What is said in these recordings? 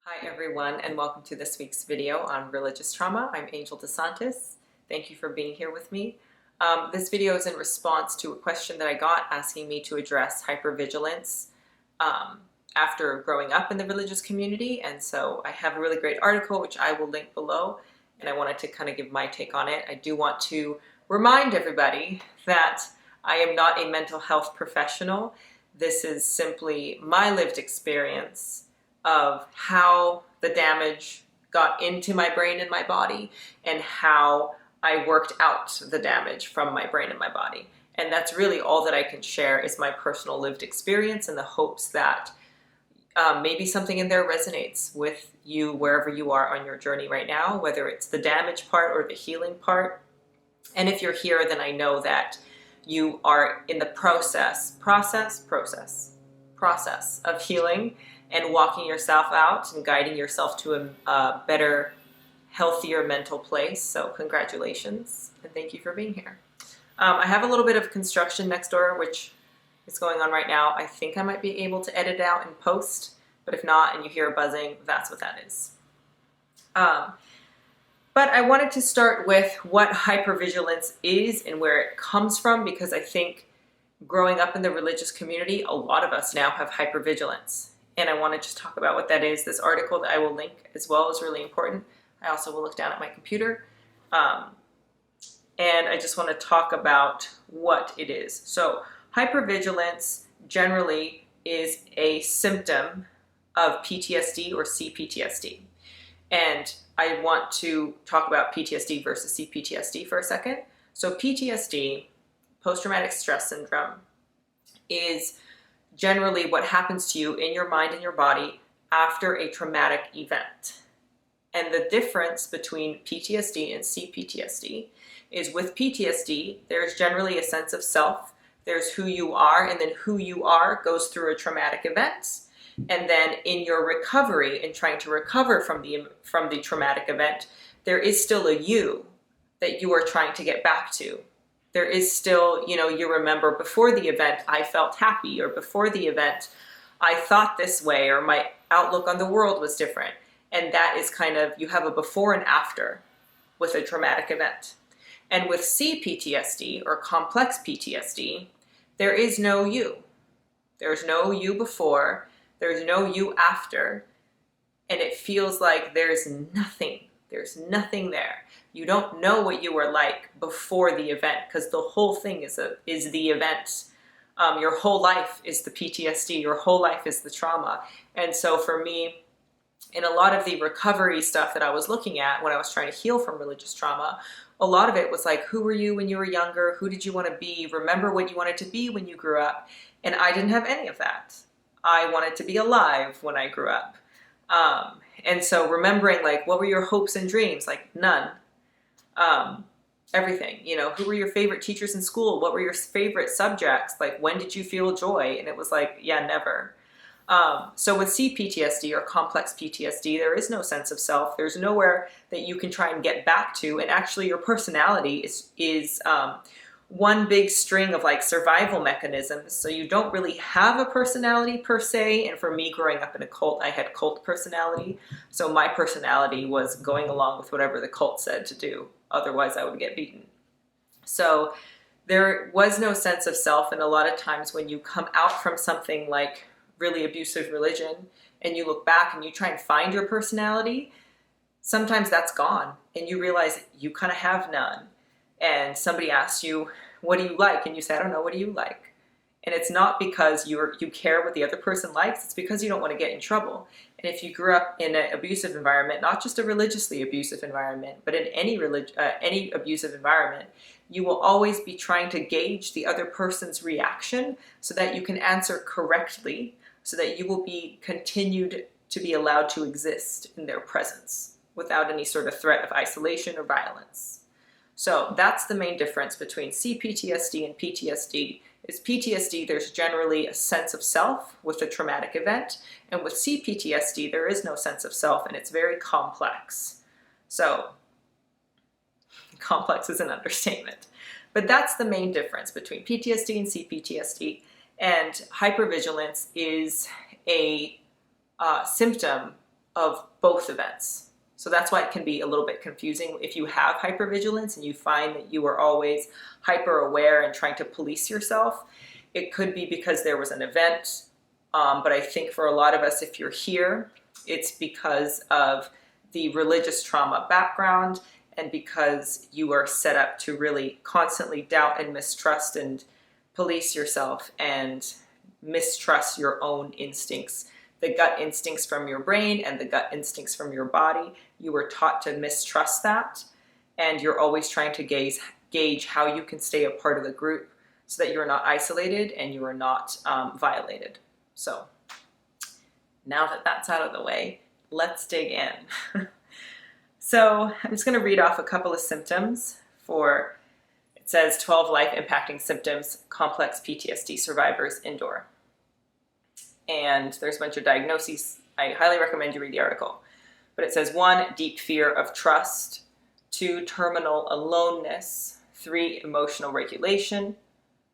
Hi everyone, and welcome to this week's video on religious trauma. I'm Angel DeSantis. Thank you for being here with me. This video is in response to a question that I got asking me to address hypervigilance after growing up in the religious community, and so I have a really great article which I will link below, and I wanted to kind of give my take on it. I do want to remind everybody that I am not a mental health professional. This is simply my lived experience of how the damage got into my brain and my body and how I worked out the damage from my brain and my body. And that's really all that I can share is my personal lived experience in the hopes that maybe something in there resonates with you wherever you are on your journey right now, whether it's the damage part or the healing part. And if you're here, then I know that you are in the process of healing and walking yourself out and guiding yourself to a better, healthier mental place. So congratulations and thank you for being here. I have a little bit of construction next door, which is going on right now. I think I might be able to edit it out in post, but if not and you hear a buzzing, that's what that is. But I wanted to start with what hypervigilance is and where it comes from, because I think growing up in the religious community, a lot of us now have hypervigilance. And I want to just talk about what that is. This article that I will link as well is really important. I also will look down at my computer. And I just want to talk about what it is. So hypervigilance generally is a symptom of PTSD or C-PTSD. And I want to talk about PTSD versus C-PTSD for a second. So PTSD, post-traumatic stress syndrome, is generally what happens to you in your mind and your body after a traumatic event. And the difference between PTSD and C-PTSD is with PTSD, there's generally a sense of self, there's who you are, and then who you are goes through a traumatic event. And then in your recovery and trying to recover from the traumatic event, there is still a you that you are trying to get back to. There is still, you remember before the event, I felt happy, or before the event, I thought this way, or my outlook on the world was different. And that is kind of, you have a before and after with a traumatic event. And with C-PTSD or complex PTSD, there is no you. There's no you before, there's no you after, and it feels like there's nothing there. You don't know what you were like before the event, because the whole thing is the event. Your whole life is the PTSD, your whole life is the trauma. And so for me, in a lot of the recovery stuff that I was looking at when I was trying to heal from religious trauma, a lot of it was like, who were you when you were younger? Who did you want to be? Remember what you wanted to be when you grew up? And I didn't have any of that. I wanted to be alive when I grew up. And so remembering, like, what were your hopes and dreams? Like, none. Everything, who were your favorite teachers in school? What were your favorite subjects? Like, when did you feel joy? And it was like, yeah, never. So with C-PTSD or complex PTSD, there is no sense of self. There's nowhere that you can try and get back to. And actually your personality is one big string of like survival mechanisms. So you don't really have a personality per se. And for me, growing up in a cult, I had cult personality. So my personality was going along with whatever the cult said to do. Otherwise I would get beaten. So there was no sense of self. And a lot of times when you come out from something like really abusive religion and you look back and you try and find your personality, sometimes that's gone. And you realize you kind of have none. And somebody asks you, what do you like? And you say, I don't know, what do you like? And it's not because you care what the other person likes, it's because you don't want to get in trouble. And if you grew up in an abusive environment, not just a religiously abusive environment, but in any abusive environment, you will always be trying to gauge the other person's reaction so that you can answer correctly, so that you will be continued to be allowed to exist in their presence without any sort of threat of isolation or violence. So that's the main difference between C-PTSD and PTSD. Is PTSD, there's generally a sense of self with a traumatic event, and with C-PTSD, there is no sense of self, and it's very complex. So, complex is an understatement. But that's the main difference between PTSD and C-PTSD, and hypervigilance is a symptom of both events. So that's why it can be a little bit confusing if you have hypervigilance and you find that you are always hyper aware and trying to police yourself. It could be because there was an event, but I think for a lot of us, if you're here, it's because of the religious trauma background and because you are set up to really constantly doubt and mistrust and police yourself and mistrust your own instincts, the gut instincts from your brain and the gut instincts from your body. You were taught to mistrust that, and you're always trying to gauge how you can stay a part of the group so that you're not isolated and you are not violated. So now that that's out of the way, let's dig in. So I'm just going to read off a couple of symptoms for, it says 12 life impacting symptoms complex PTSD survivors endure. And there's a bunch of diagnoses. I highly recommend you read the article. But it says 1, deep fear of trust, 2, terminal aloneness, 3, emotional regulation,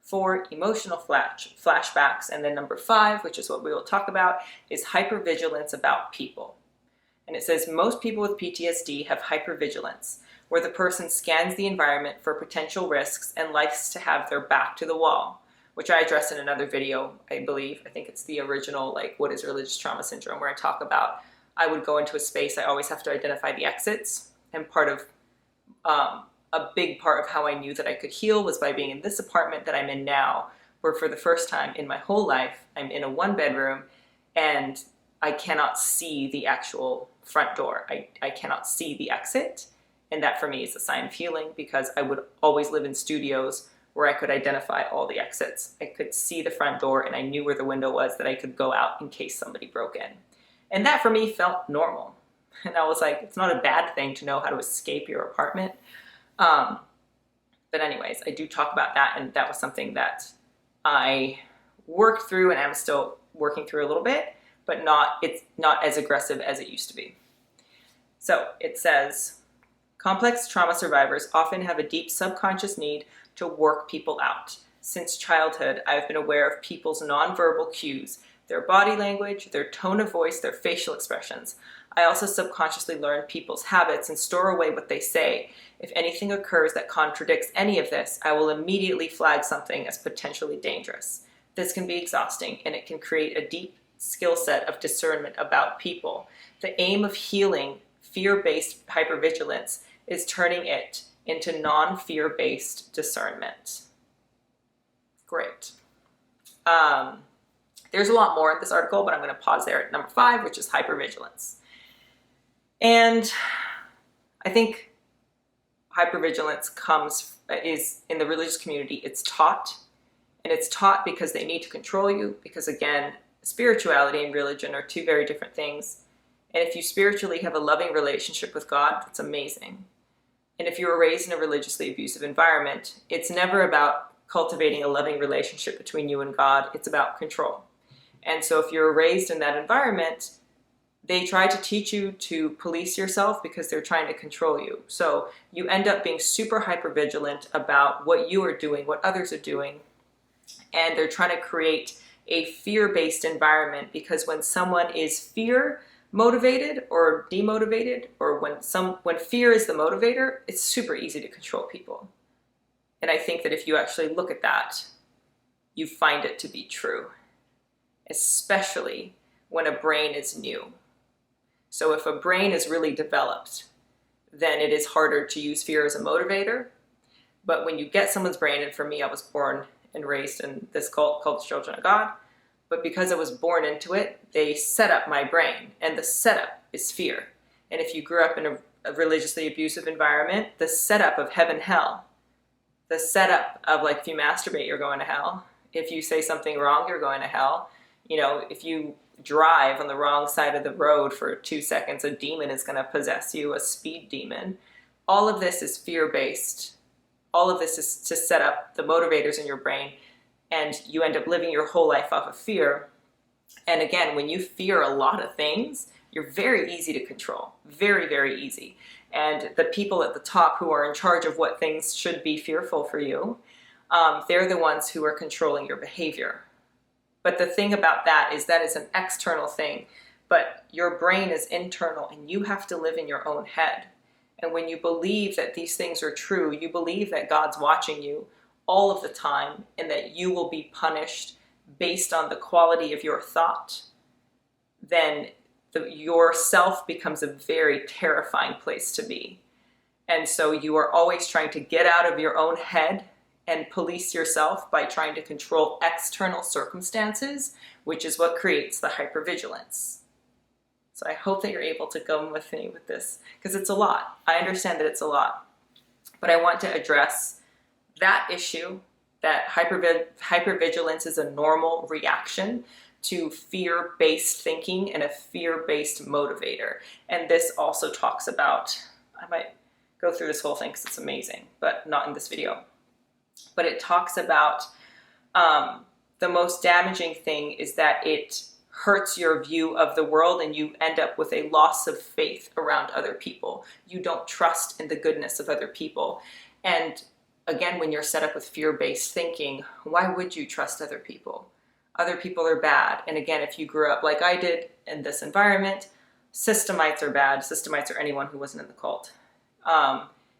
4, emotional flashbacks, and then number 5, which is what we will talk about, is hypervigilance about people. And it says most people with PTSD have hypervigilance, where the person scans the environment for potential risks and likes to have their back to the wall, which I address in another video, I believe. I think it's the original, like, what is religious trauma syndrome, where I talk about I would go into a space, I always have to identify the exits, and part of, a big part of how I knew that I could heal was by being in this apartment that I'm in now, where for the first time in my whole life, I'm in a 1-bedroom, and I cannot see the actual front door. I cannot see the exit, and that for me is a sign of healing, because I would always live in studios where I could identify all the exits. I could see the front door and I knew where the window was that I could go out in case somebody broke in. And that for me felt normal. And I was like, it's not a bad thing to know how to escape your apartment. But anyways, I do talk about that, and that was something that I worked through and I'm still working through a little bit, but it's not as aggressive as it used to be. So it says, complex trauma survivors often have a deep subconscious need to work people out. Since childhood, I've been aware of people's nonverbal cues, their body language, their tone of voice, their facial expressions. I also subconsciously learn people's habits and store away what they say. If anything occurs that contradicts any of this, I will immediately flag something as potentially dangerous. This can be exhausting, and it can create a deep skill set of discernment about people. The aim of healing fear-based hypervigilance is turning it into non-fear-based discernment. Great. There's a lot more in this article, but I'm going to pause there at number 5, which is hypervigilance. And I think hypervigilance is in the religious community, it's taught. And it's taught because they need to control you, because again, spirituality and religion are two very different things. And if you spiritually have a loving relationship with God, that's amazing. And if you were raised in a religiously abusive environment, it's never about cultivating a loving relationship between you and God, it's about control. And so if you're raised in that environment, they try to teach you to police yourself because they're trying to control you. So you end up being super hypervigilant about what you are doing, what others are doing, and they're trying to create a fear-based environment, because when someone is fear motivated or demotivated, or when fear is the motivator, it's super easy to control people. And I think that if you actually look at that, you find it to be true, especially when a brain is new. So if a brain is really developed, then it is harder to use fear as a motivator. But when you get someone's brain, and for me, I was born and raised in this cult called the Children of God, but because I was born into it, they set up my brain, and the setup is fear. And if you grew up in a religiously abusive environment, the setup of heaven, hell, the setup of, like, if you masturbate, you're going to hell. If you say something wrong, you're going to hell. You know, if you drive on the wrong side of the road for 2 seconds, a demon is going to possess you, a speed demon. All of this is fear-based. All of this is to set up the motivators in your brain, and you end up living your whole life off of fear. And again, when you fear a lot of things, you're very easy to control. Very, very easy. And the people at the top who are in charge of what things should be fearful for you, they're the ones who are controlling your behavior. But the thing about that is an external thing. but your brain is internal and you have to live in your own head. And when you believe that these things are true, you believe that God's watching you all of the time and that you will be punished based on the quality of your thought, then your self becomes a very terrifying place to be. And so you are always trying to get out of your own head and police yourself by trying to control external circumstances, which is what creates the hypervigilance. So I hope that you're able to go with me with this, because it's a lot. I understand that it's a lot. But I want to address that issue, that hypervigilance is a normal reaction to fear-based thinking and a fear-based motivator. And this also talks about, I might go through this whole thing because it's amazing, but not in this video. But it talks about the most damaging thing is that it hurts your view of the world and you end up with a loss of faith around other people. You don't trust in the goodness of other people. And again, when you're set up with fear-based thinking, why would you trust other people? Other people are bad. And again, if you grew up like I did in this environment, systemites are bad. Systemites are anyone who wasn't in the cult.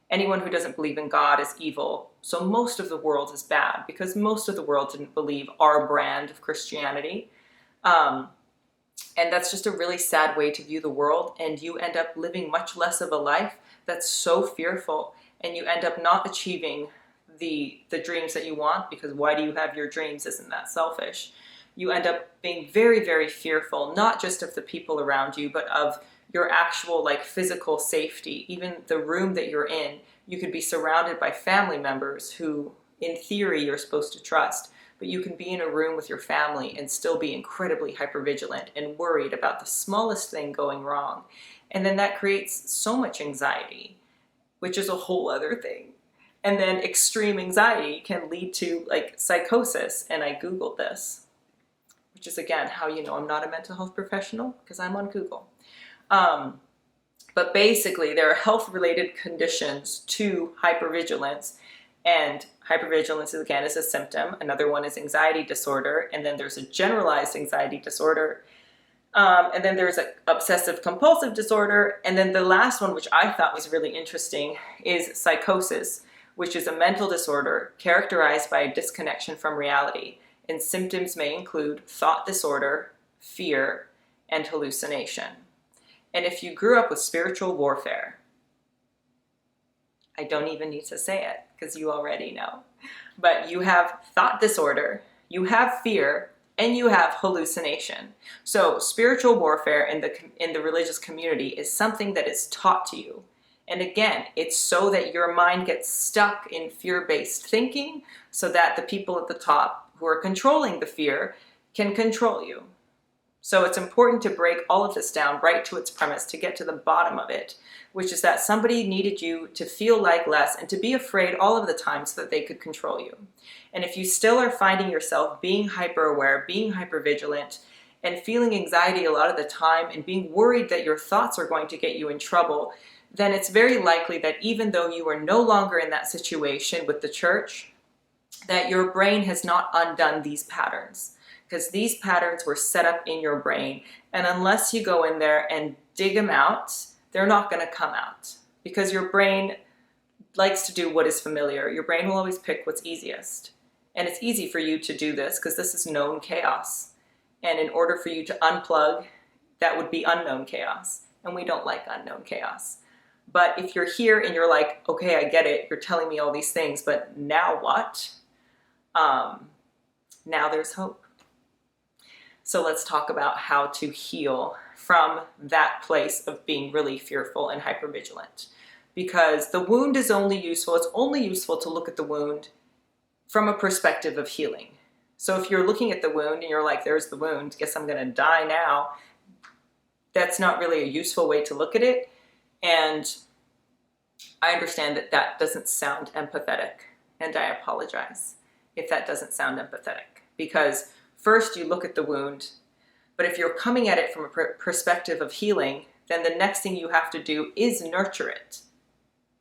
Anyone who doesn't believe in God is evil. So most of the world is bad because most of the world didn't believe our brand of Christianity. And that's just a really sad way to view the world. And you end up living much less of a life that's so fearful. And you end up not achieving the dreams that you want, because why do you have your dreams? Isn't that selfish? You end up being very, very fearful, not just of the people around you, but of your actual like physical safety. Even the room that you're in, you could be surrounded by family members who in theory you're supposed to trust, but you can be in a room with your family and still be incredibly hypervigilant and worried about the smallest thing going wrong. And then that creates so much anxiety, which is a whole other thing. And then extreme anxiety can lead to like psychosis. And I Googled this, which is again, how you know I'm not a mental health professional, because I'm on Google. But basically there are health-related conditions to hypervigilance, and hypervigilance again is a symptom. Another one is anxiety disorder, and then there's a generalized anxiety disorder, and then there's an obsessive compulsive disorder, and then the last one, which I thought was really interesting, is psychosis, which is a mental disorder characterized by a disconnection from reality, and symptoms may include thought disorder, fear, and hallucination. And if you grew up with spiritual warfare, I don't even need to say it because you already know, but you have thought disorder, you have fear, and you have hallucination. So spiritual warfare in the religious community is something that is taught to you. And again, it's so that your mind gets stuck in fear-based thinking so that the people at the top who are controlling the fear can control you. So it's important to break all of this down right to its premise to get to the bottom of it, which is that somebody needed you to feel like less and to be afraid all of the time so that they could control you. And if you still are finding yourself being hyper-aware, being hyper-vigilant, and feeling anxiety a lot of the time and being worried that your thoughts are going to get you in trouble, then it's very likely that even though you are no longer in that situation with the church, that your brain has not undone these patterns. Because these patterns were set up in your brain. And unless you go in there and dig them out, they're not going to come out. Because your brain likes to do what is familiar. Your brain will always pick what's easiest. And it's easy for you to do this because this is known chaos. And in order for you to unplug, that would be unknown chaos. And we don't like unknown chaos. But if you're here and you're like, okay, I get it. You're telling me all these things, but now what? Now there's hope. So let's talk about how to heal from that place of being really fearful and hypervigilant. Because the wound is only useful, it's only useful to look at the wound from a perspective of healing. So if you're looking at the wound and you're like, there's the wound, guess I'm gonna die now, that's not really a useful way to look at it. And I understand that that doesn't sound empathetic, and I apologize if that doesn't sound empathetic. Because first you look at the wound, but if you're coming at it from a perspective of healing, then the next thing you have to do is nurture it.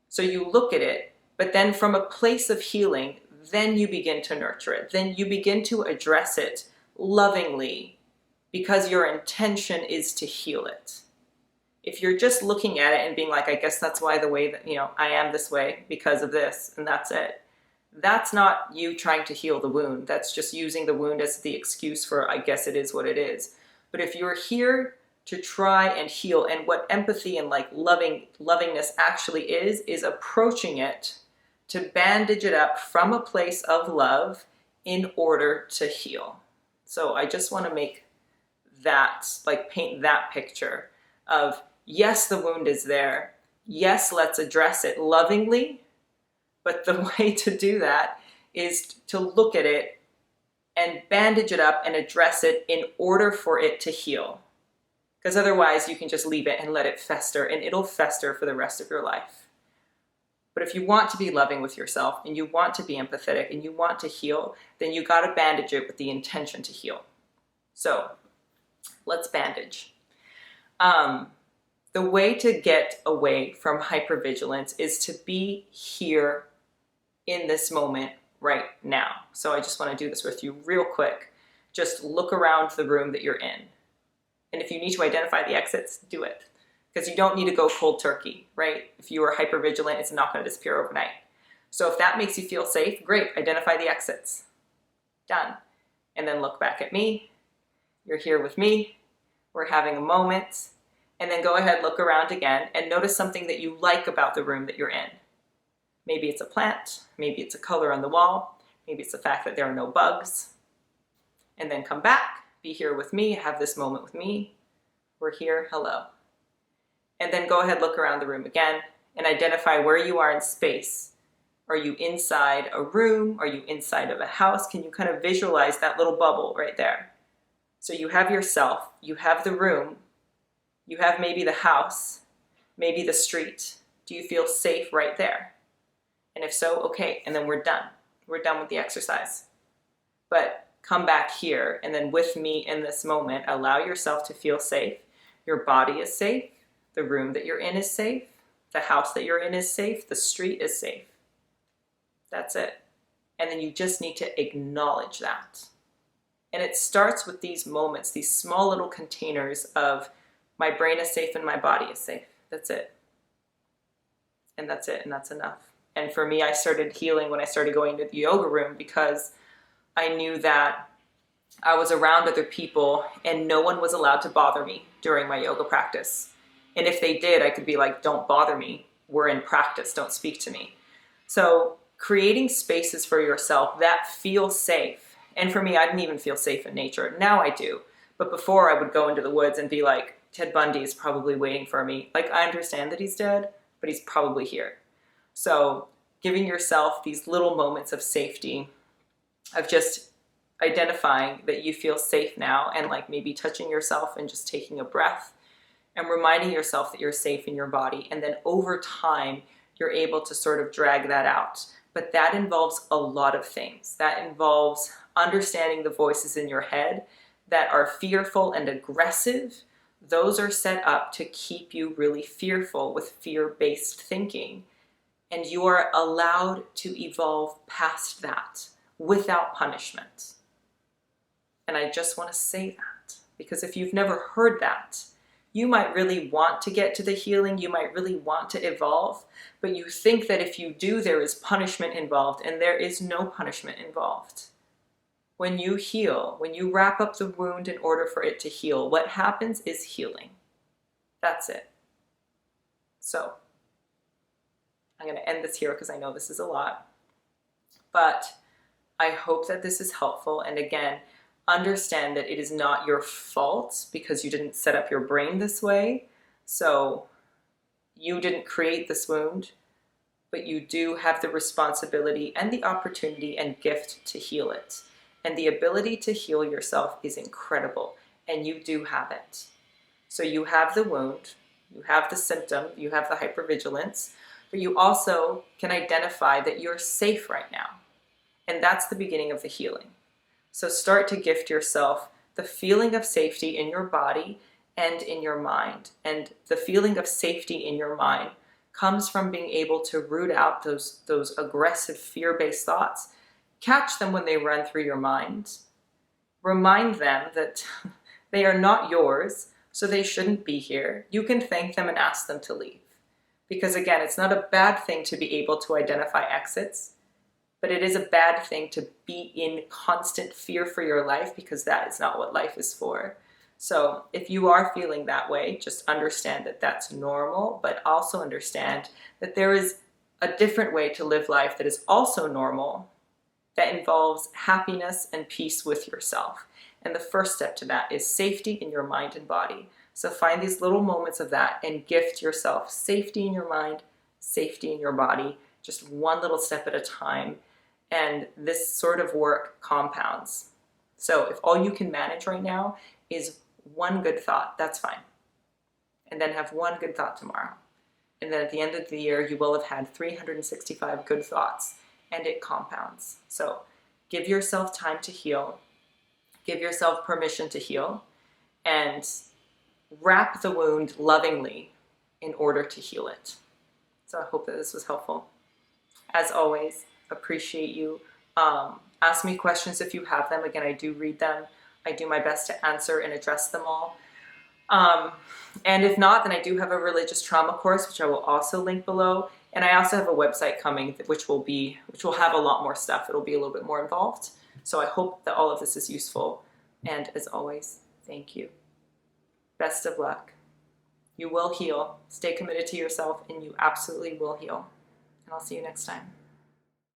So you look at it, but then from a place of healing, then you begin to nurture it. Then you begin to address it lovingly, because your intention is to heal it. If you're just looking at it and being like, I guess that's why the way that, I am this way because of this, and that's it. That's not you trying to heal the wound. That's just using the wound as the excuse for, I guess it is what it is. But if you're here to try and heal, and what empathy and like lovingness actually is approaching it to bandage it up from a place of love in order to heal. So I just want to make that, like, paint that picture of, yes, the wound is there. Yes, let's address it lovingly. But the way to do that is to look at it and bandage it up and address it in order for it to heal. Because otherwise you can just leave it and let it fester, and it'll fester for the rest of your life. But if you want to be loving with yourself and you want to be empathetic and you want to heal, then you got to bandage it with the intention to heal. So let's bandage. The way to get away from hypervigilance is to be here in this moment right now. So I just want to do this with you real quick. Just look around the room that you're in. And if you need to identify the exits, do it. Because you don't need to go cold turkey, right? If you are hypervigilant, it's not going to disappear overnight. So if that makes you feel safe, great, identify the exits. Done. And then look back at me. You're here with me. We're having a moment. And then go ahead, look around again, and notice something that you like about the room that you're in. Maybe it's a plant, maybe it's a color on the wall, maybe it's the fact that there are no bugs. And then come back, be here with me, have this moment with me. We're here, hello. And then go ahead, look around the room again, and identify where you are in space. Are you inside a room? Are you inside of a house? Can you kind of visualize that little bubble right there? So you have yourself, you have the room, you have maybe the house, maybe the street. Do you feel safe right there? And if so, okay, and then we're done. We're done with the exercise. But come back here, and then with me in this moment, allow yourself to feel safe. Your body is safe. The room that you're in is safe. The house that you're in is safe. The street is safe. That's it. And then you just need to acknowledge that. And it starts with these moments, these small little containers of, my brain is safe and my body is safe. That's it. And that's it, and that's enough. And for me, I started healing when I started going to the yoga room, because I knew that I was around other people and no one was allowed to bother me during my yoga practice. And if they did, I could be like, don't bother me. We're in practice, don't speak to me. So creating spaces for yourself that feel safe. And for me, I didn't even feel safe in nature. Now I do. But before, I would go into the woods and be like, Ted Bundy is probably waiting for me. Like, I understand that he's dead, but he's probably here. So giving yourself these little moments of safety, of just identifying that you feel safe now, and like maybe touching yourself and just taking a breath and reminding yourself that you're safe in your body. And then over time, you're able to sort of drag that out. But that involves a lot of things. That involves understanding the voices in your head that are fearful and aggressive. Those are set up to keep you really fearful with fear-based thinking. And you are allowed to evolve past that without punishment. And I just want to say that, because if you've never heard that, you might really want to get to the healing, you might really want to evolve, but you think that if you do, there is punishment involved, and there is no punishment involved. When you heal, when you wrap up the wound in order for it to heal, what happens is healing. That's it. So, I'm going to end this here because I know this is a lot. But I hope that this is helpful. And again, understand that it is not your fault because you didn't set up your brain this way. So you didn't create this wound, but you do have the responsibility and the opportunity and gift to heal it. And the ability to heal yourself is incredible, and you do have it. So you have the wound, you have the symptom, you have the hypervigilance, but you also can identify that you're safe right now. And that's the beginning of the healing. So start to gift yourself the feeling of safety in your body and in your mind. And the feeling of safety in your mind comes from being able to root out those aggressive fear-based thoughts. Catch them when they run through your mind. Remind them that They are not yours, so they shouldn't be here. You can thank them and ask them to leave. Because again, it's not a bad thing to be able to identify exits, but it is a bad thing to be in constant fear for your life, because that is not what life is for. So if you are feeling that way, just understand that that's normal, but also understand that there is a different way to live life that is also normal, that involves happiness and peace with yourself. And the first step to that is safety in your mind and body. So find these little moments of that and gift yourself safety in your mind, safety in your body, just one little step at a time. And this sort of work compounds. So if all you can manage right now is one good thought, that's fine. And then have one good thought tomorrow. And then at the end of the year, you will have had 365 good thoughts, and it compounds. So give yourself time to heal. Give yourself permission to heal, and wrap the wound lovingly in order to heal it. So I hope that this was helpful. As always, appreciate you. Ask me questions if you have them. Again, I do read them. I do my best to answer and address them all. And if not, then I do have a religious trauma course, which I will also link below. And I also have a website coming, which will have a lot more stuff. It'll be a little bit more involved. So I hope that all of this is useful. And as always, thank you. Best of luck. You will heal. Stay committed to yourself, and you absolutely will heal. And I'll see you next time.